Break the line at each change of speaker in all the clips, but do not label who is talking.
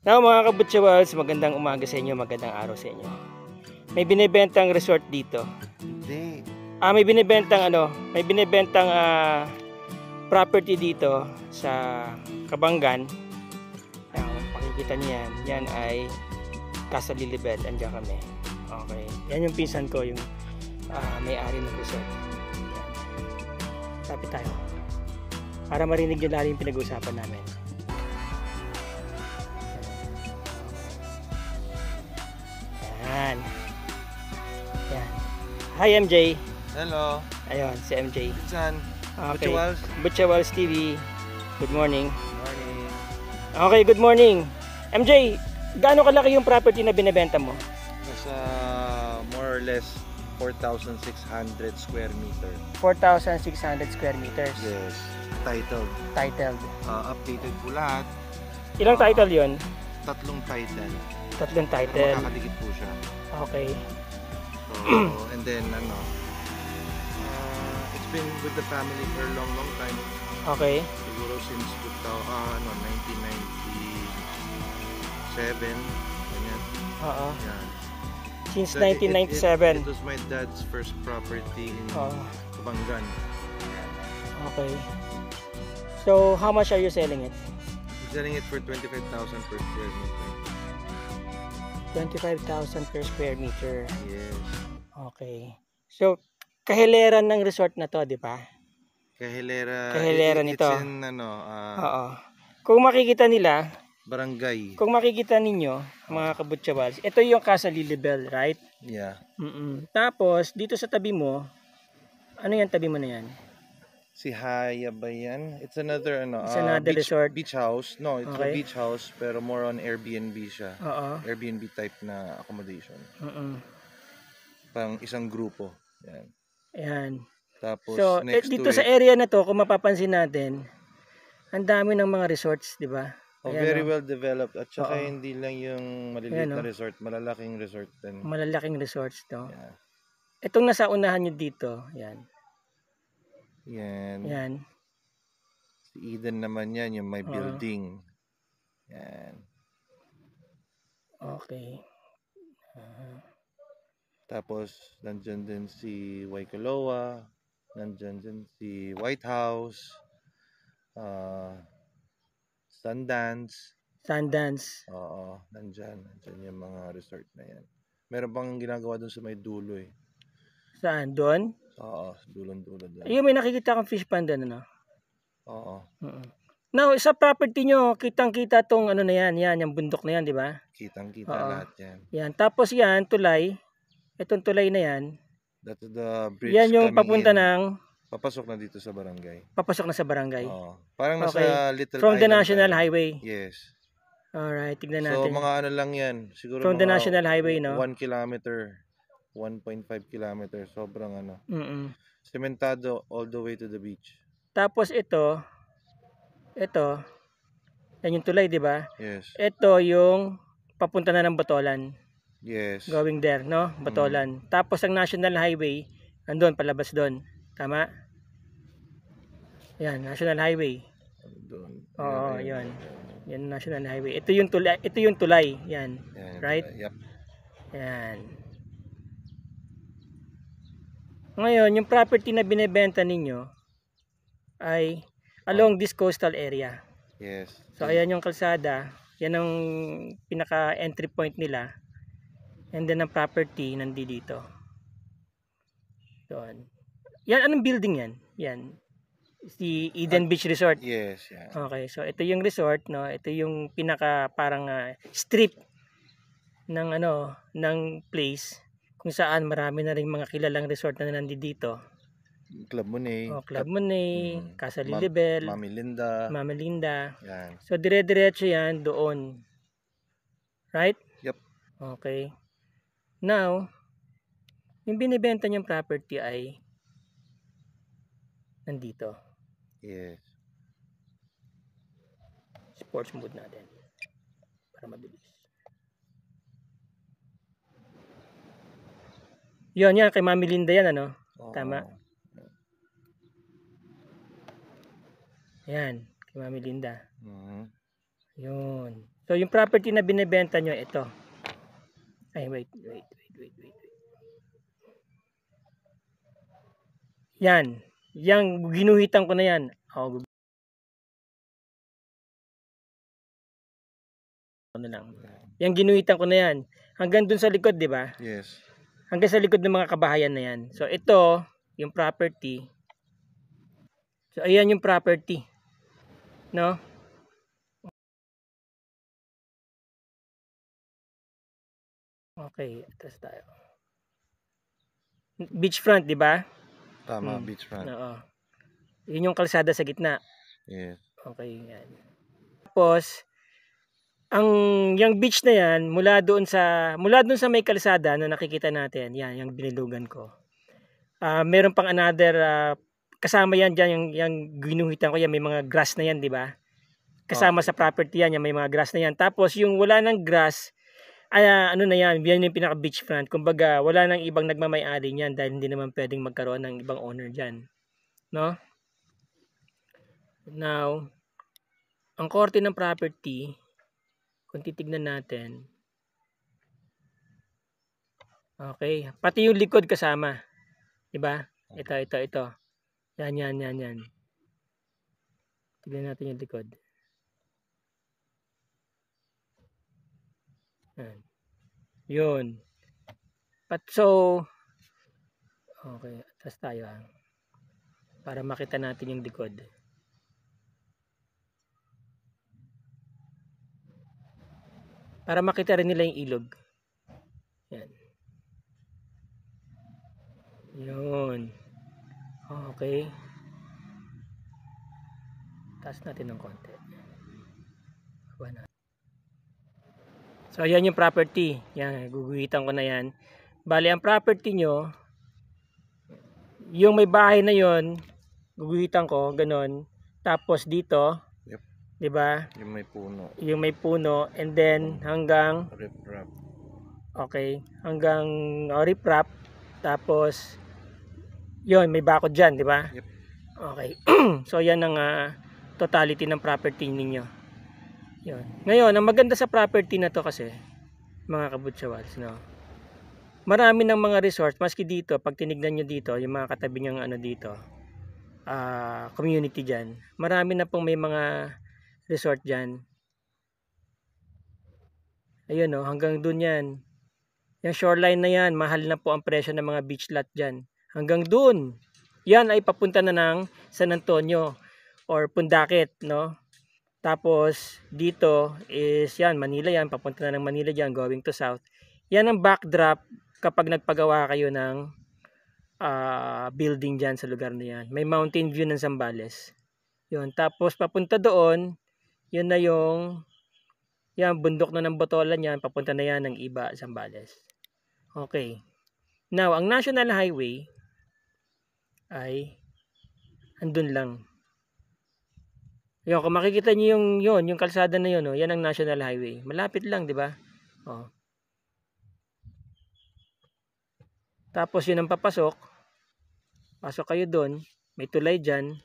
Now mga kabutchawals, magandang umaga sa inyo, magandang araw sa inyo. May binibentang resort dito.
Hindi.
May binibentang property dito sa Kabanggan. Kung pakikita niyo yan ay Casa Lilibet, andyan kami. Okay, yan yung pinsan ko, yung may-ari ng resort. Yan. Tapit tayo para marinig nyo lalo yung pinag-uusapan namin. Yan. Yan. Hi MJ.
Hello.
Ayun, si MJ.
Pinsan.
Okay.
Butchawals.
Butchawals TV. Good morning.
Morning.
Okay, good morning. MJ, gaano kalaki yung property na binebenta mo?
Nasa more or less 4,600 square meter.
4,600 square meters.
Yes. Titled.
Titled.
Updated po lahat.
Ilang title yun?
3 title.
3 title.
Makakadikit po siya.
Okay.
So, and then it's been with the family for a long time.
Okay.
Siguro since 1997. Ganyan.
Oo.
Yan.
Since
So,
1997.
It was my dad's first property in
Oo.
Kabanggan.
Okay. So, how much are you selling it?
I'm selling it for 25,000 per square meter.
25,000 per square meter.
Yes.
Okay. So, kahileran ng resort na to, di ba?
Kahilera
nito.
It's in
Oo. Kung makikita nila,
barangay.
kung makikita ninyo, mga kabutchawals, ito yung Casa Lilibel, right?
Yeah.
Tapos, dito sa tabi mo, ano yan tabi mo na yan?
Si Haya ba yan? It's another
It's another resort.
Beach house. No, it's
Okay.
a beach house pero more on Airbnb siya.
Oo.
Airbnb type na accommodation. Pang isang grupo. Yan.
Ayan.
Tapos
So,
next
dito
to
sa
it,
area na to, kung mapapansin natin, ang dami ng mga resorts, di ba? Ayan,
very
oh.
well developed. At saka
Oo.
hindi lang yung maliliit
Ayan,
na
oh.
resort, malalaking resort din.
Malalaking resorts to.
Yeah.
Itong nasa unahan nyo dito, yan.
Yan.
Yan.
Si Eden naman yan, yung may
Oo.
building. Yan.
Okay.
Tapos, nandyan din si Waikoloa, nandyan din si White House, Sundance.
Sundance.
Oo, nandyan yung mga resort na yan. Meron pang ginagawa dun sa may dulo eh.
Saan? Doon?
Oo, dulon-dulo dun.
Ayun, may nakikita akong fish pond doon, ano?
Oo,
Now, sa property nyo, kitang-kita tong ano na yan, yung bundok na yan, di ba?
kitang-kita
Oo.
lahat yan.
Yan. Tapos yan, tulay. Itong tulay na yan.
That's the bridge
Yan yung
coming
papunta
in.
ng,
Papasok na dito sa barangay.
papasok na sa barangay.
Oo. Parang
Okay.
nasa Little
From the
Island
National
tayo.
Highway.
Yes.
Alright, tignan
So,
natin.
mga ano lang yan. Siguro
From the
mga
National Highway, no?
1 kilometer, 1.5 kilometer. Sobrang ano. Sementado all the way to the beach.
Tapos ito, yan yung tulay, di ba?
Yes.
Ito yung papunta na ng Botolan.
Yes.
Going there, no? Botolan. Tapos ang National Highway, andun, palabas doon. Tama? Yan, National Highway.
Doon.
Oo, yun. Yan, National Highway. Ito yung tulay. Yan.
Yan,
Right?
Yep.
Yan. Ngayon, yung property na binebenta ninyo ay along this coastal area.
Yes.
So, ayan yung kalsada. Yan ang pinaka-entry point nila. And then, ang property nandito. Doon. Yan, anong building yan? Yan. Si Eden Beach Resort.
Yes, yeah.
Okay, so ito yung resort, no? Ito yung pinaka parang strip ng ng place kung saan marami na rin mga kilalang resort na nandito.
Club Monet.
Club Monet, Casa
Ma-
Lilibel,
Mami Linda.
Mama Linda.
Yan.
So dire-diretso yan doon. Right?
Yep.
Okay. Now, yung binibenta niyong property ay nandito.
Yes.
Sports mode natin para mabilis. Yan kay Mami Linda yan, ano?
Oo.
Tama. Yan, kay Mami Linda.
Mhm.
Yun. So So, yung property na binebenta nyo, ito. Ay, wait. Yan. Yang ginuhitan ko na yan. Oh, ano lang. Yang ginuhitan ko na yan. Hanggang dun sa likod, di ba?
Yes.
Hanggang sa likod ng mga kabahayan na yan. So, ito, yung property. So, ayan yung property. No? Okay, atras tayo. Beachfront, di ba?
Tama, beachfront.
Oo. Yun yung kalsada sa gitna.
Yes.
Okay, yan. Tapos, yung beach na yan, mula doon sa may kalsada na nakikita natin, yan, yung binilugan ko. Meron pang another, kasama yan dyan, yung ginuhitan ko yan, may mga grass na yan, di ba? Kasama sa property yan, may mga grass na yan. Tapos, yung wala ng grass, ano na yan, yan yung pinaka beachfront. Kumbaga, wala nang ibang nagmamay-ari niyan dahil hindi naman pwedeng magkaroon ng ibang owner dyan. No? Now, ang korte ng property, kung titignan natin, okay, pati yung likod kasama. Diba? Ito. Yan. Tignan natin yung likod. Yan. Yun. So, okay, atras tayo para makita natin yung likod. Para makita rin nila yung ilog. Yan. Yun. Okay. Taas natin ng konti. So, yan yung property. Yan, guguhitan ko na yan. Bali, ang property nyo, yung may bahay na yon, guguhitan ko, ganun. Tapos dito,
Yep.
Diba?
Yung may puno.
And then, hanggang
Riprap.
Okay. Hanggang riprap. Tapos, yun, may bakod dyan, diba?
Yep.
Okay. So, yan ang totality ng property ninyo. Yun. Ngayon, ang maganda sa property na to kasi, mga kabutsawals, no? Marami ng mga resort, maski dito, pag tinignan nyo dito, yung mga katabi niyang dito, community dyan, marami na pong may mga resort dyan. Ayun, no? Hanggang dun yan. Yung shoreline na yan, mahal na po ang presyo ng mga beach lot dyan. Hanggang dun. Yan ay papunta na ng San Antonio or Pundakit, no? Tapos, dito is yan, Manila yan. Papunta na ng Manila dyan, going to south. Yan ang backdrop kapag nagpagawa kayo ng building dyan sa lugar na yan. May mountain view ng Zambales. Yun. Tapos, papunta doon, yun na yung yan, bundok na ng Botolan yan. Papunta na yan ng Iba, Zambales. Okay. Now, ang National Highway ay andun lang. Yun, kung makikita niyo yung kalsada na yun, yan ang National Highway. Malapit lang, di ba? Oh. Tapos yun ang papasok. Pasok kayo doon. May tulay dyan.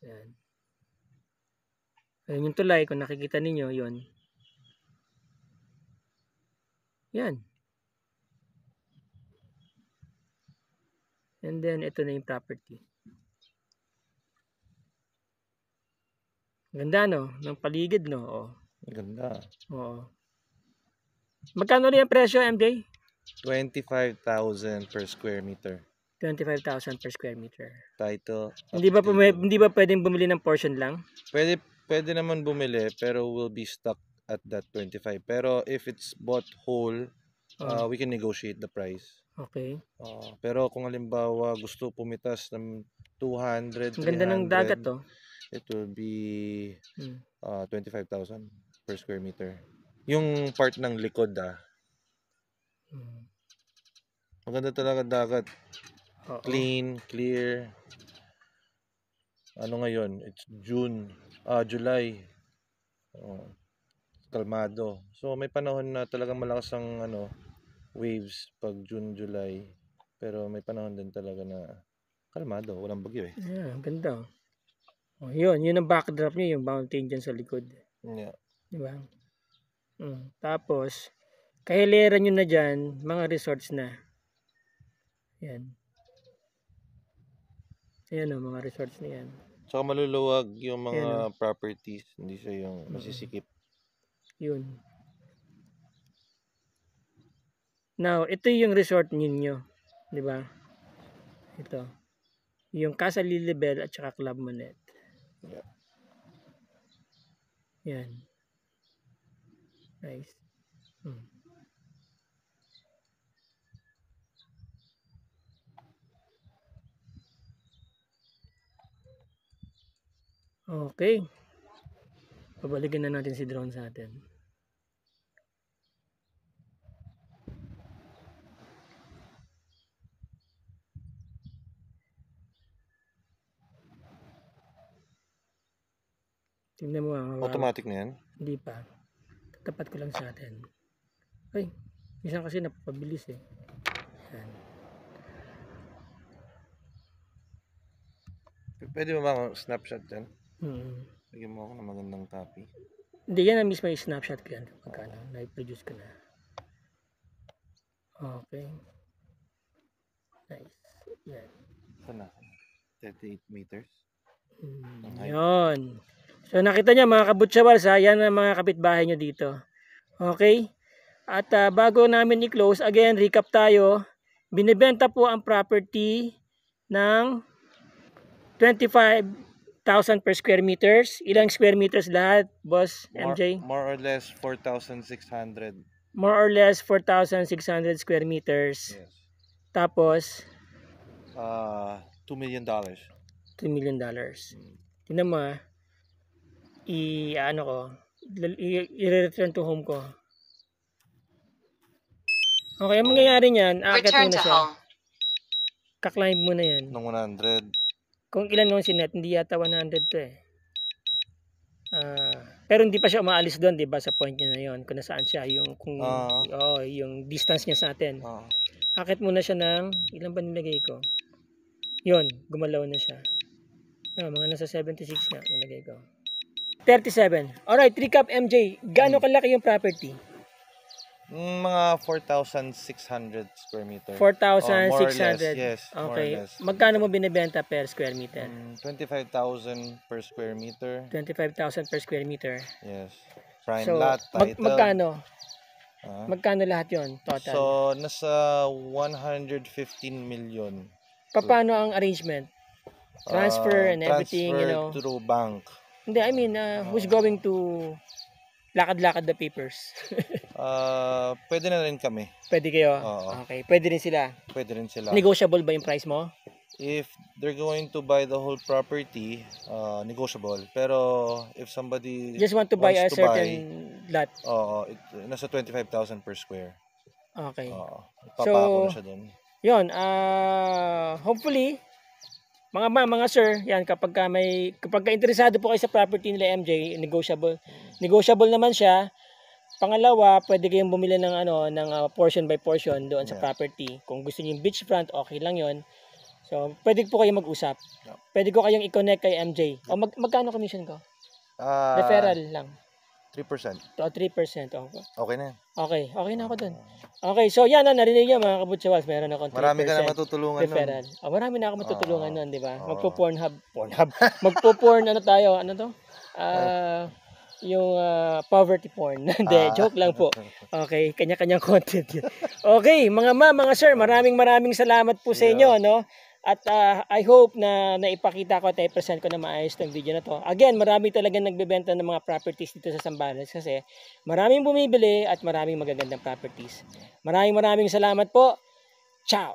Yan. Ayun yung tulay. Kung nakikita ninyo, yun. Yan. And then, ito na yung property. Ganda, no? Ng paligid, no? Oh.
Ganda.
Oo. Magkano rin ang presyo, MJ?
25,000 per square meter.
25,000 per square meter.
Title.
Hindi ba pwedeng bumili ng portion lang?
Pwede naman bumili pero will be stuck at that 25. Pero if it's bought whole, we can negotiate the price.
Okay.
Pero kung halimbawa gusto pumitas ng 200,
Ang ganda ng dagat, to.
It will be 25,000 per square meter. Yung part ng likod, maganda talaga dagat. Clean, clear. Ano ngayon? It's July. Kalmado. So may panahon na talagang malakas ang waves pag June, July. Pero may panahon din talaga na kalmado, walang bagyo eh.
Yeah, ganda. Oh, yun ang backdrop niya, yung mountain dyan sa likod.
Yeah.
Di ba? Tapos, kahilera nyo na dyan, mga resorts na. Yan. Ayan o, mga resorts na yan.
Saka maluluwag yung
Ayan,
mga properties. Hindi siya yung masisikip.
Yun. Now, ito yung resort ninyo. Di ba? Ito. Yung Casa Lilibel at saka Club Monet.
Yeah.
Yan. Nice. Okay. Pabalikin na natin si drone sa atin. Tingnan mo.
Automatic na yan?
Hindi pa. Tapat ko lang sa atin. Ay, minsan kasi napapabilis eh. Yan.
Pwede mo ba snapshot yan? Lagyan mo ako ng magandang copy.
Hindi, yan ang mismo yung snapshot ko yan. Magkano, na-produce ko na. Okay. Nice. Yan.
Sana? 38 meters?
Yun. So nakita niya mga kabutsawals, yan ang mga kapitbahay nyo dito. Okay? At bago namin i-close, again, recap tayo. Binibenta po ang property ng 25,000 per square meters. Ilang square meters lahat, boss MJ?
More or less 4,600.
More or less 4,600 square meters.
Yes. Tapos? $2 million. $2
million. Tingnan mo i-return to home ko. Okay, ang mangyayari niyan, aakyat muna siya. Kaklimb muna yan.
Ng 100.
Kung ilan nung sinet, hindi yata 100 to eh. Pero hindi pa siya umaalis doon, 'di ba, sa point niya na 'yon, kung nasaan siya, yung yung distance niya sa atin. Akit muna siya ng ilan ba nilagay ko? 'Yon, gumalaw na siya. Mga nasa 76 na nilagay ko. 37. Alright, recap MJ. Gaano kalaki yung property?
Mga 4,600 square meter.
4,600.
Yes.
Okay. Magkano mo binebenta per square meter?
25,000 per square meter.
25,000 per square meter.
Yes. Prime
so,
lot, title.
Magkano? Magkano lahat yon total?
So, nasa 115 million.
Paano ang arrangement? Transfer and everything, you know?
Through bank.
Hindi, I mean, who's going to lakad-lakad the papers?
Pwede na rin kami.
Pwede kayo? Okay. Pwede rin sila?
Pwede rin sila.
Negotiable ba yung price mo?
If they're going to buy the whole property, negotiable. Pero if somebody
just want to buy a certain lot,
nasa 25,000 per square.
Okay.
Papako na siya dun.
Yun, hopefully, mga sir, yan, kapag interesado po kayo sa property nila MJ, negotiable. Negotiable naman siya. Pangalawa, pwede kayong bumili ng portion by portion doon sa property. Kung gusto niyo yung beachfront, okay lang 'yon. So, pwede po kayo mag-usap. Pwede ko kayong i-connect kay MJ. O magkano commission ko? Referral lang.
3%.
3%.
Okay na.
Okay na ako doon. Okay, so yan na, narinig niyo mga kabutsawals, meron akong 3%
marami ka na matutulungan
referral. Marami na ako matutulungan nun, di ba? Magpo-Pornhub. Magpo-porn, tayo? Ano to? Yung poverty porn. Hindi, joke lang po. Okay, kanya-kanyang content yun. Okay, mga sir, maraming salamat po sa inyo, no? At I hope na naipakita ko at i-present ko na maayos itong video na to. Again, marami talagang nagbebenta ng mga properties dito sa Zambales kasi maraming bumibili at maraming magagandang properties. Maraming salamat po. Ciao!